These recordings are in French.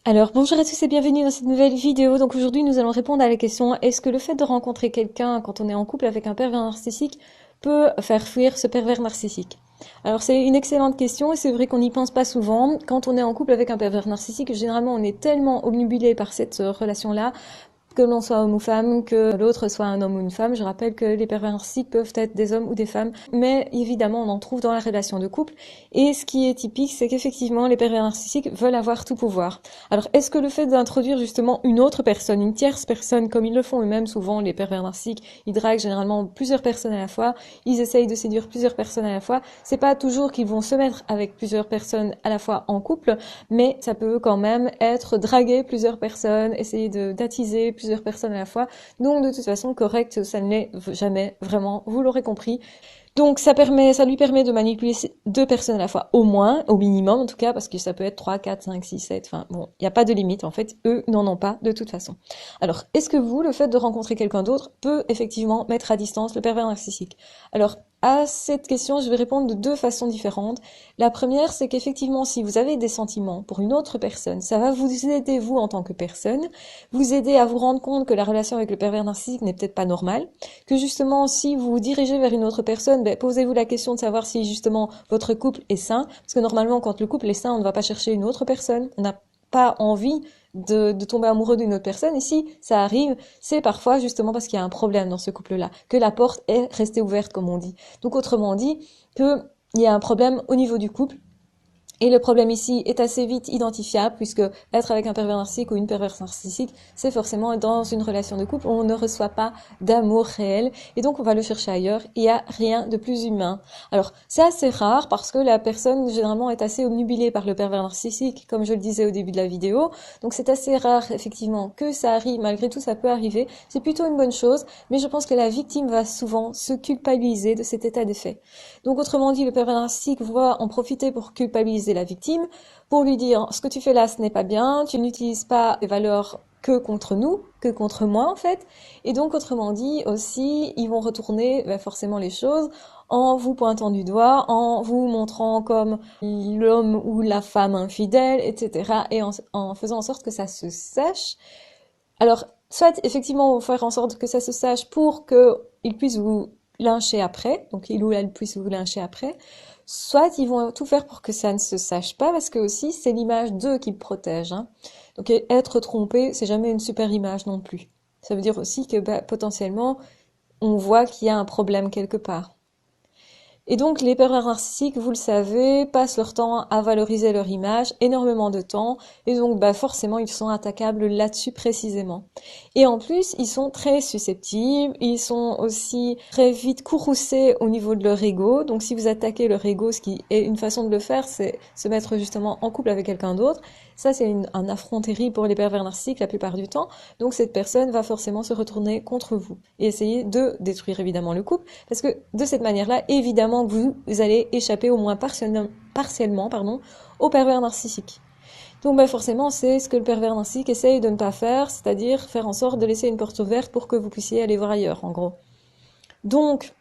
Alors bonjour à tous et bienvenue dans cette nouvelle vidéo. Donc aujourd'hui nous allons répondre à la question: est-ce que le fait de rencontrer quelqu'un quand on est en couple avec un pervers narcissique peut faire fuir ce pervers narcissique? Alors c'est une excellente question et c'est vrai qu'on n'y pense pas souvent. Quand on est en couple avec un pervers narcissique, généralement on est tellement obnubilé par cette relation-là, que l'on soit homme ou femme, que l'autre soit un homme ou une femme. Je rappelle que les pervers narcissiques peuvent être des hommes ou des femmes, mais évidemment on en trouve dans la relation de couple. Et ce qui est typique, c'est qu'effectivement les pervers narcissiques veulent avoir tout pouvoir. Alors est-ce que le fait d'introduire justement une autre personne, une tierce personne, comme ils le font eux-mêmes souvent, les pervers narcissiques, ils draguent généralement plusieurs personnes à la fois, ils essayent de séduire plusieurs personnes à la fois, c'est pas toujours qu'ils vont se mettre avec plusieurs personnes à la fois en couple, mais ça peut quand même être draguer plusieurs personnes, essayer d'attiser plusieurs personnes à la fois. Donc de toute façon, correct, ça ne l'est jamais vraiment, vous l'aurez compris. Donc ça lui permet de manipuler deux personnes à la fois, au moins, au minimum en tout cas, parce que ça peut être 3, 4, 5, 6, 7, enfin bon, il n'y a pas de limite en fait, eux n'en ont pas de toute façon. Alors, est-ce que vous, le fait de rencontrer quelqu'un d'autre peut effectivement mettre à distance le pervers narcissique? Alors, à cette question, je vais répondre de deux façons différentes. La première, c'est qu'effectivement, si vous avez des sentiments pour une autre personne, ça va vous aider, vous, en tant que personne, vous aider à vous rendre compte que la relation avec le pervers narcissique n'est peut-être pas normale, que justement, si vous vous dirigez vers une autre personne, posez-vous la question de savoir si justement votre couple est sain, parce que normalement, quand le couple est sain, on ne va pas chercher une autre personne, on n'a pas envie de tomber amoureux d'une autre personne, et si ça arrive, c'est parfois justement parce qu'il y a un problème dans ce couple-là, que la porte est restée ouverte, comme on dit. Donc autrement dit, qu'il y a un problème au niveau du couple. Et le problème ici est assez vite identifiable, puisque être avec un pervers narcissique ou une perverse narcissique, c'est forcément être dans une relation de couple où on ne reçoit pas d'amour réel, et donc on va le chercher ailleurs. Il n'y a rien de plus humain. Alors c'est assez rare parce que la personne généralement est assez obnubilée par le pervers narcissique, comme je le disais au début de la vidéo. Donc c'est assez rare effectivement que ça arrive. Malgré tout, ça peut arriver. C'est plutôt une bonne chose, mais je pense que la victime va souvent se culpabiliser de cet état de fait. Donc autrement dit, le pervers narcissique va en profiter pour culpabiliser la victime, pour lui dire: ce que tu fais là, ce n'est pas bien, tu n'utilises pas les valeurs que contre nous, que contre moi en fait. Et donc autrement dit aussi, ils vont retourner forcément les choses en vous pointant du doigt, en vous montrant comme l'homme ou la femme infidèle, etc. Et en faisant en sorte que ça se sache. Alors, soit effectivement, on va faire en sorte que ça se sache pour qu'ils puissent vous lyncher après, donc il ou elle puisse vous lyncher après, soit ils vont tout faire pour que ça ne se sache pas, parce que aussi c'est l'image d'eux qui protège. Hein. Donc être trompé, c'est jamais une super image non plus. Ça veut dire aussi que potentiellement, on voit qu'il y a un problème quelque part. Et donc, les pervers narcissiques, vous le savez, passent leur temps à valoriser leur image, énormément de temps, et donc, forcément, ils sont attaquables là-dessus précisément. Et en plus, ils sont très susceptibles, ils sont aussi très vite courroucés au niveau de leur ego. Donc, si vous attaquez leur ego, ce qui est une façon de le faire, c'est se mettre justement en couple avec quelqu'un d'autre. Ça, c'est un affront terrible pour les pervers narcissiques la plupart du temps. Donc, cette personne va forcément se retourner contre vous et essayer de détruire évidemment le couple, parce que de cette manière-là, évidemment, vous allez échapper au moins partiellement au pervers narcissique. Donc forcément, c'est ce que le pervers narcissique essaye de ne pas faire, c'est-à-dire faire en sorte de laisser une porte ouverte pour que vous puissiez aller voir ailleurs, en gros. Donc,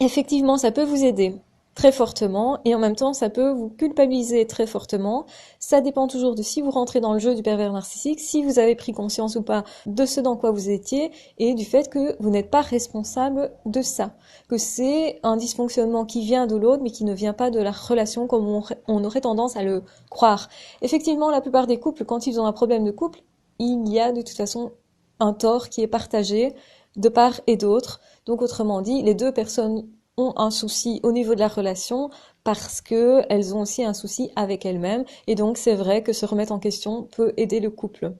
effectivement, ça peut vous aider très fortement, et en même temps, ça peut vous culpabiliser très fortement. Ça dépend toujours de si vous rentrez dans le jeu du pervers narcissique, si vous avez pris conscience ou pas de ce dans quoi vous étiez, et du fait que vous n'êtes pas responsable de ça. Que c'est un dysfonctionnement qui vient de l'autre, mais qui ne vient pas de la relation comme on aurait tendance à le croire. Effectivement, la plupart des couples, quand ils ont un problème de couple, il y a de toute façon un tort qui est partagé de part et d'autre. Donc autrement dit, les deux personnes ont un souci au niveau de la relation parce que elles ont aussi un souci avec elles-mêmes, et donc c'est vrai que se remettre en question peut aider le couple.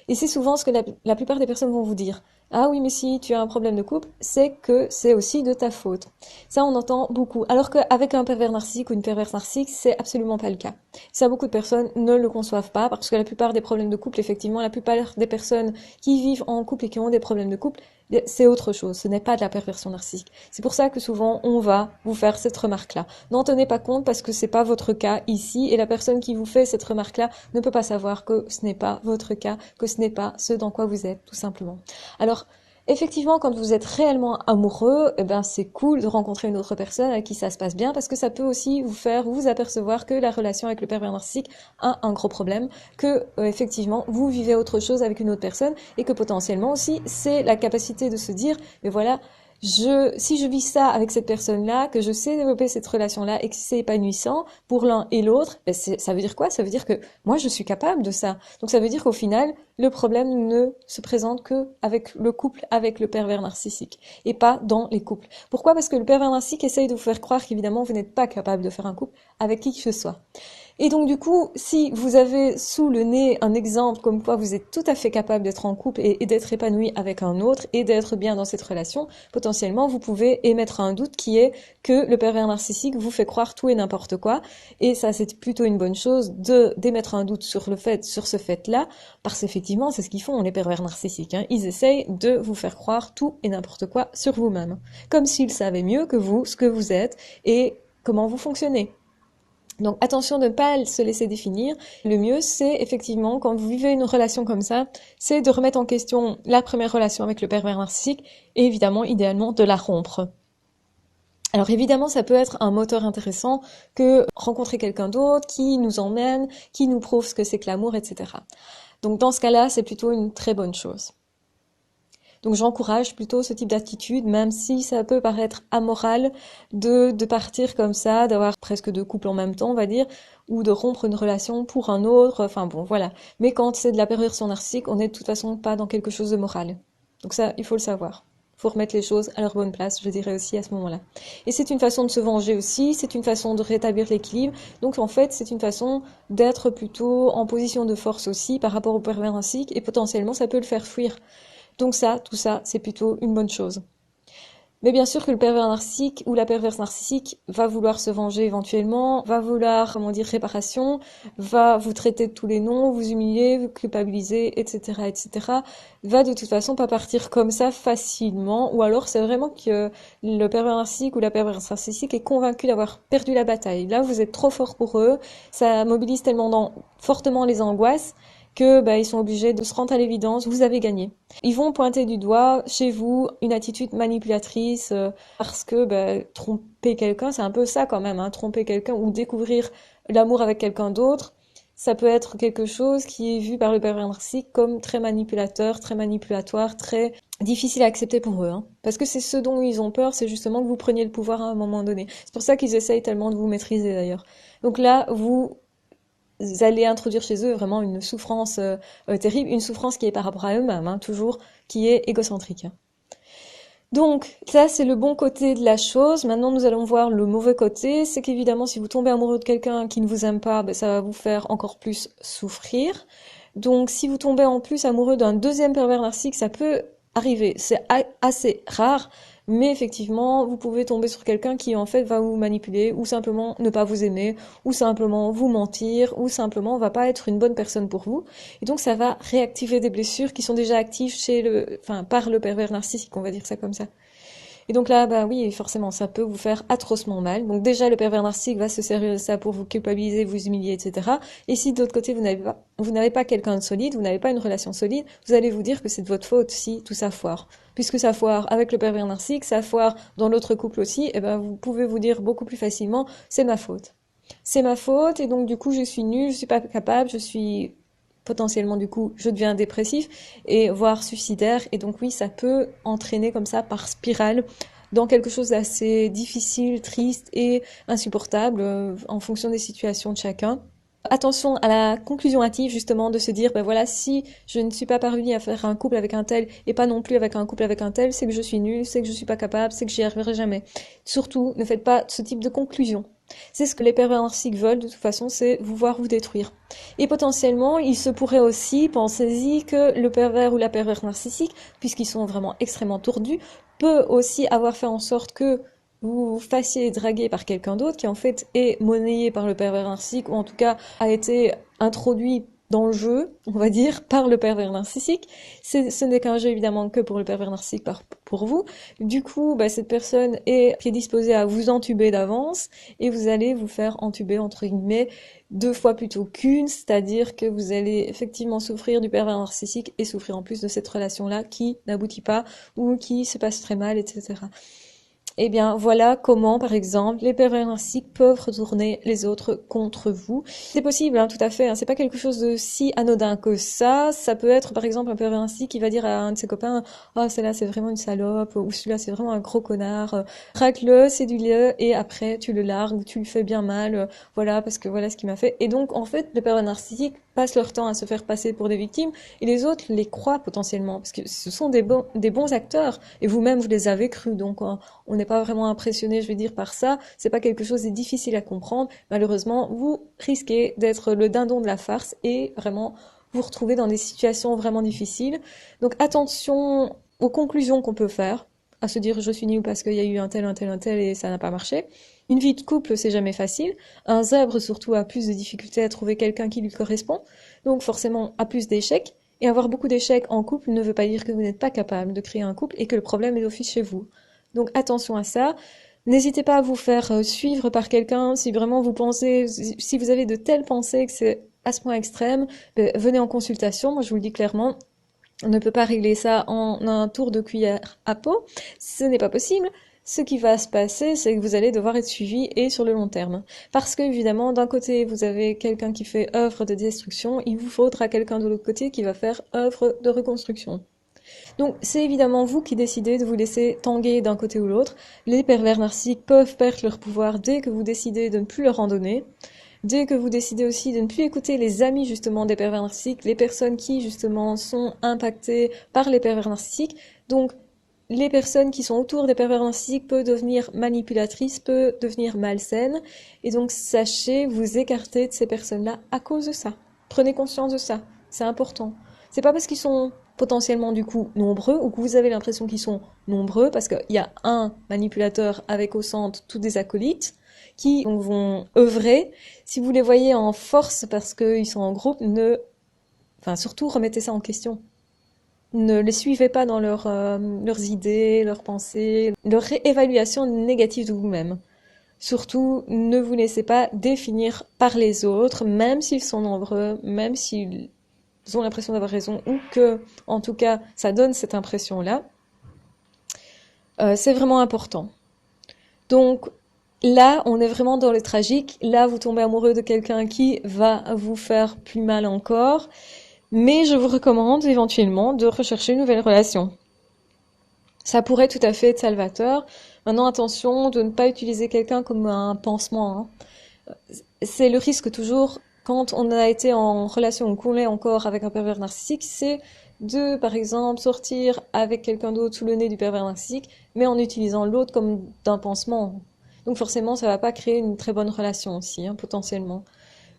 Et c'est souvent ce que la plupart des personnes vont vous dire. Ah oui, mais si tu as un problème de couple, c'est que c'est aussi de ta faute. Ça, on entend beaucoup. Alors qu'avec un pervers narcissique ou une perverse narcissique, c'est absolument pas le cas. Ça, beaucoup de personnes ne le conçoivent pas, parce que la plupart des problèmes de couple, effectivement, la plupart des personnes qui vivent en couple et qui ont des problèmes de couple, c'est autre chose. Ce n'est pas de la perversion narcissique. C'est pour ça que souvent, on va vous faire cette remarque-là. N'en tenez pas compte parce que c'est pas votre cas ici, et la personne qui vous fait cette remarque-là ne peut pas savoir que ce n'est pas votre cas, que ce n'est pas ce dans quoi vous êtes, tout simplement. Alors, Effectivement, quand vous êtes réellement amoureux, eh ben, c'est cool de rencontrer une autre personne avec qui ça se passe bien parce que ça peut aussi vous faire vous apercevoir que la relation avec le pervers narcissique a un gros problème, que effectivement vous vivez autre chose avec une autre personne et que potentiellement aussi c'est la capacité de se dire, mais voilà, si je vis ça avec cette personne-là, que je sais développer cette relation-là et que c'est épanouissant pour l'un et l'autre, ben ça veut dire quoi? Ça veut dire que moi je suis capable de ça. Donc ça veut dire qu'au final, le problème ne se présente que avec le couple, avec le pervers narcissique, et pas dans les couples. Pourquoi? Parce que le pervers narcissique essaye de vous faire croire qu'évidemment vous n'êtes pas capable de faire un couple avec qui que ce soit. Et donc du coup, si vous avez sous le nez un exemple comme quoi vous êtes tout à fait capable d'être en couple et d'être épanoui avec un autre et d'être bien dans cette relation, potentiellement vous pouvez émettre un doute qui est que le pervers narcissique vous fait croire tout et n'importe quoi. Et ça, c'est plutôt une bonne chose d'émettre un doute sur ce fait-là, parce qu'effectivement, c'est ce qu'ils font les pervers narcissiques. Hein. Ils essayent de vous faire croire tout et n'importe quoi sur vous-même, comme s'ils savaient mieux que vous ce que vous êtes et comment vous fonctionnez. Donc attention de ne pas se laisser définir. Le mieux, c'est effectivement, quand vous vivez une relation comme ça, c'est de remettre en question la première relation avec le pervers narcissique et évidemment, idéalement, de la rompre. Alors évidemment, ça peut être un moteur intéressant que rencontrer quelqu'un d'autre qui nous emmène, qui nous prouve ce que c'est que l'amour, etc. Donc dans ce cas-là, c'est plutôt une très bonne chose. Donc j'encourage plutôt ce type d'attitude, même si ça peut paraître amoral de partir comme ça, d'avoir presque deux couples en même temps, on va dire, ou de rompre une relation pour un autre, enfin bon, voilà. Mais quand c'est de la perversion narcissique, on n'est de toute façon pas dans quelque chose de moral. Donc ça, il faut le savoir. Il faut remettre les choses à leur bonne place, je dirais aussi à ce moment-là. Et c'est une façon de se venger aussi, c'est une façon de rétablir l'équilibre. Donc en fait, c'est une façon d'être plutôt en position de force aussi par rapport au pervers narcissique et potentiellement ça peut le faire fuir. Donc ça, tout ça, c'est plutôt une bonne chose. Mais bien sûr que le pervers narcissique ou la perverse narcissique va vouloir se venger éventuellement, va vouloir, comment dire, réparation, va vous traiter de tous les noms, vous humilier, vous culpabiliser, etc., etc. Va de toute façon pas partir comme ça facilement, ou alors c'est vraiment que le pervers narcissique ou la perverse narcissique est convaincu d'avoir perdu la bataille. Là, vous êtes trop fort pour eux, ça mobilise tellement fortement les angoisses que ils sont obligés de se rendre à l'évidence, vous avez gagné. Ils vont pointer du doigt chez vous une attitude manipulatrice parce que tromper quelqu'un, c'est un peu ça quand même, hein, tromper quelqu'un ou découvrir l'amour avec quelqu'un d'autre, ça peut être quelque chose qui est vu par le pervers narcissique comme très manipulateur, très manipulatoire, très difficile à accepter pour eux. Hein. Parce que c'est ce dont ils ont peur, c'est justement que vous preniez le pouvoir à un moment donné. C'est pour ça qu'ils essayent tellement de vous maîtriser d'ailleurs. Donc là, vous allez introduire chez eux vraiment une souffrance terrible, une souffrance qui est par rapport à eux-mêmes, hein, toujours, qui est égocentrique. Donc, ça, c'est le bon côté de la chose. Maintenant, nous allons voir le mauvais côté. C'est qu'évidemment, si vous tombez amoureux de quelqu'un qui ne vous aime pas, ça va vous faire encore plus souffrir. Donc, si vous tombez en plus amoureux d'un deuxième pervers narcissique, ça peut arriver. C'est assez rare, mais effectivement, vous pouvez tomber sur quelqu'un qui, en fait, va vous manipuler, ou simplement ne pas vous aimer, ou simplement vous mentir, ou simplement va pas être une bonne personne pour vous. Et donc, ça va réactiver des blessures qui sont déjà actives par le pervers narcissique, on va dire ça comme ça. Et donc là, oui, forcément, ça peut vous faire atrocement mal. Donc déjà, le pervers narcissique va se servir de ça pour vous culpabiliser, vous humilier, etc. Et si de l'autre côté, vous n'avez pas quelqu'un de solide, vous n'avez pas une relation solide, vous allez vous dire que c'est de votre faute si tout ça foire. Puisque ça foire avec le pervers narcissique, ça foire dans l'autre couple aussi, et vous pouvez vous dire beaucoup plus facilement, c'est ma faute. C'est ma faute, et donc du coup, je suis nulle, je suis pas capable, je suis potentiellement du coup je deviens dépressif et voire suicidaire et donc oui ça peut entraîner comme ça par spirale dans quelque chose d'assez difficile, triste et insupportable en fonction des situations de chacun. Attention à la conclusion hâtive justement de se dire voilà si je ne suis pas parvenue à faire un couple avec un tel et pas non plus avec un couple avec un tel, c'est que je suis nulle, c'est que je suis pas capable, c'est que j'y arriverai jamais. Surtout ne faites pas ce type de conclusion. C'est ce que les pervers narcissiques veulent de toute façon, c'est vous voir vous détruire. Et potentiellement, il se pourrait aussi, pensez-y, que le pervers ou la perverse narcissique, puisqu'ils sont vraiment extrêmement tordus, peut aussi avoir fait en sorte que vous vous fassiez draguer par quelqu'un d'autre qui en fait est monnayé par le pervers narcissique ou en tout cas a été introduit dans le jeu, on va dire, par le pervers narcissique. Ce n'est qu'un jeu évidemment que pour le pervers narcissique, pour vous. Du coup, cette personne est prédisposée à vous entuber d'avance et vous allez vous faire entuber entre guillemets 2 fois plutôt qu'une, c'est-à-dire que vous allez effectivement souffrir du pervers narcissique et souffrir en plus de cette relation-là qui n'aboutit pas ou qui se passe très mal, etc. Eh bien, voilà comment, par exemple, les pervers narcissiques peuvent retourner les autres contre vous. C'est possible, hein, tout à fait. Hein, c'est pas quelque chose de si anodin que ça. Ça peut être, par exemple, un pervers narcissique qui va dire à un de ses copains, «Oh, celle-là, c'est vraiment une salope», ou «Celui-là, c'est vraiment un gros connard. Racle-le, séduis-le, et après, tu le largues, tu lui fais bien mal. Voilà, parce que voilà ce qu'il m'a fait.» Et donc, en fait, les pervers narcissiques passent leur temps à se faire passer pour des victimes, et les autres les croient potentiellement, parce que ce sont des bons acteurs, et vous-même, vous les avez crus, donc on n'est pas vraiment impressionné, je vais dire, par ça. C'est pas quelque chose de difficile à comprendre. Malheureusement, vous risquez d'être le dindon de la farce et vraiment vous retrouver dans des situations vraiment difficiles. Donc attention aux conclusions qu'on peut faire, à se dire je suis nul parce qu'il y a eu un tel et ça n'a pas marché. Une vie de couple, c'est jamais facile. Un zèbre, surtout, a plus de difficultés à trouver quelqu'un qui lui correspond. Donc forcément, a plus d'échecs. Et avoir beaucoup d'échecs en couple ne veut pas dire que vous n'êtes pas capable de créer un couple et que le problème est d'office chez vous. Donc attention à ça. N'hésitez pas à vous faire suivre par quelqu'un si vraiment vous pensez, si vous avez de telles pensées que c'est à ce point extrême, venez en consultation. Moi, je vous le dis clairement, on ne peut pas régler ça en un tour de cuillère à peau. Ce n'est pas possible. Ce qui va se passer, c'est que vous allez devoir être suivi et sur le long terme. Parce que, évidemment, d'un côté, vous avez quelqu'un qui fait œuvre de destruction, il vous faudra quelqu'un de l'autre côté qui va faire œuvre de reconstruction. Donc c'est évidemment vous qui décidez de vous laisser tanguer d'un côté ou l'autre. Les pervers narcissiques peuvent perdre leur pouvoir dès que vous décidez de ne plus leur en donner. Dès que vous décidez aussi de ne plus écouter les amis justement des pervers narcissiques, les personnes qui justement sont impactées par les pervers narcissiques. Donc les personnes qui sont autour des pervers narcissiques peuvent devenir manipulatrices, peuvent devenir malsaines. Et donc sachez vous écarter de ces personnes-là à cause de ça. Prenez conscience de ça. C'est important. C'est pas parce qu'ils sont potentiellement du coup nombreux ou que vous avez l'impression qu'ils sont nombreux parce qu'il y a un manipulateur avec au centre tous des acolytes qui donc, vont œuvrer. Si vous les voyez en force parce qu'ils sont en groupe, surtout remettez ça en question. Ne les suivez pas dans leurs idées, leurs pensées, leur évaluation négative de vous-même. Surtout, ne vous laissez pas définir par les autres, même s'ils sont nombreux, même s'ils ont l'impression d'avoir raison ou que, en tout cas, ça donne cette impression-là. C'est vraiment important. Donc, là, on est vraiment dans le tragique. Là, vous tombez amoureux de quelqu'un qui va vous faire plus mal encore. Mais je vous recommande éventuellement de rechercher une nouvelle relation. Ça pourrait tout à fait être salvateur. Maintenant, attention de ne pas utiliser quelqu'un comme un pansement. Hein. C'est le risque toujours, quand on a été en relation ou qu'on l'est encore avec un pervers narcissique, c'est de, par exemple, sortir avec quelqu'un d'autre sous le nez du pervers narcissique, mais en utilisant l'autre comme d'un pansement. Donc forcément, ça va pas créer une très bonne relation aussi, hein, potentiellement.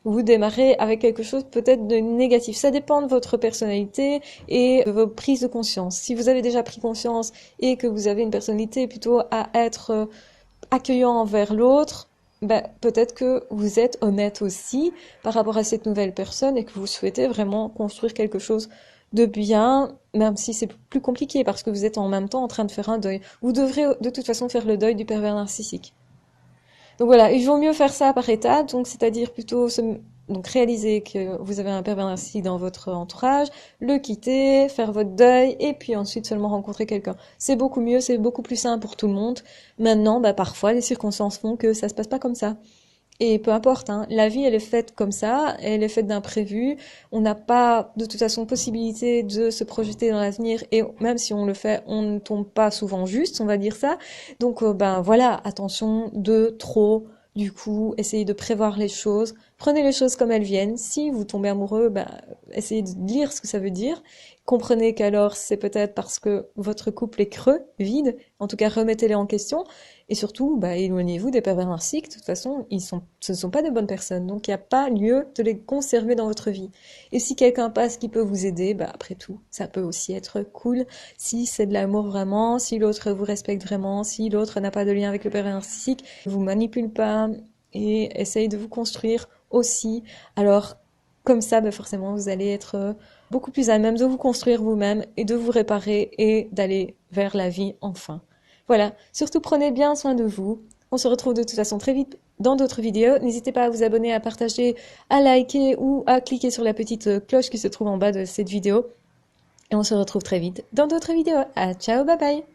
Vous démarrez avec quelque chose peut-être de négatif. Ça dépend de votre personnalité et de vos prises de conscience. Si vous avez déjà pris conscience et que vous avez une personnalité plutôt à être accueillant envers l'autre, peut-être que vous êtes honnête aussi par rapport à cette nouvelle personne et que vous souhaitez vraiment construire quelque chose de bien, même si c'est plus compliqué parce que vous êtes en même temps en train de faire un deuil. Vous devrez de toute façon faire le deuil du pervers narcissique. Donc voilà, il vaut mieux faire ça par étapes, donc c'est-à-dire plutôt donc réaliser que vous avez un pervers narcissique dans votre entourage, le quitter, faire votre deuil, et puis ensuite seulement rencontrer quelqu'un. C'est beaucoup mieux, c'est beaucoup plus simple pour tout le monde. Maintenant, parfois, les circonstances font que ça se passe pas comme ça. Et peu importe, hein, la vie, elle est faite comme ça, elle est faite d'imprévus. On n'a pas, de toute façon, possibilité de se projeter dans l'avenir, et même si on le fait, on ne tombe pas souvent juste, on va dire ça. Donc, voilà, attention de trop, du coup, essayez de prévoir les choses. Prenez les choses comme elles viennent. Si vous tombez amoureux, essayez de lire ce que ça veut dire. Comprenez qu'alors, c'est peut-être parce que votre couple est creux, vide. En tout cas, remettez-les en question. Et surtout, éloignez-vous des pervers narcissiques. De toute façon, ce ne sont pas de bonnes personnes. Donc, il n'y a pas lieu de les conserver dans votre vie. Et si quelqu'un passe qui peut vous aider, après tout, ça peut aussi être cool. Si c'est de l'amour vraiment, si l'autre vous respecte vraiment, si l'autre n'a pas de lien avec le pervers narcissique, vous manipule pas et essaye de vous construire aussi. Alors, Comme ça, ben forcément, vous allez être beaucoup plus à même de vous construire vous-même et de vous réparer et d'aller vers la vie enfin. Voilà, surtout prenez bien soin de vous. On se retrouve de toute façon très vite dans d'autres vidéos. N'hésitez pas à vous abonner, à partager, à liker ou à cliquer sur la petite cloche qui se trouve en bas de cette vidéo. Et on se retrouve très vite dans d'autres vidéos. Ah, ciao, bye bye!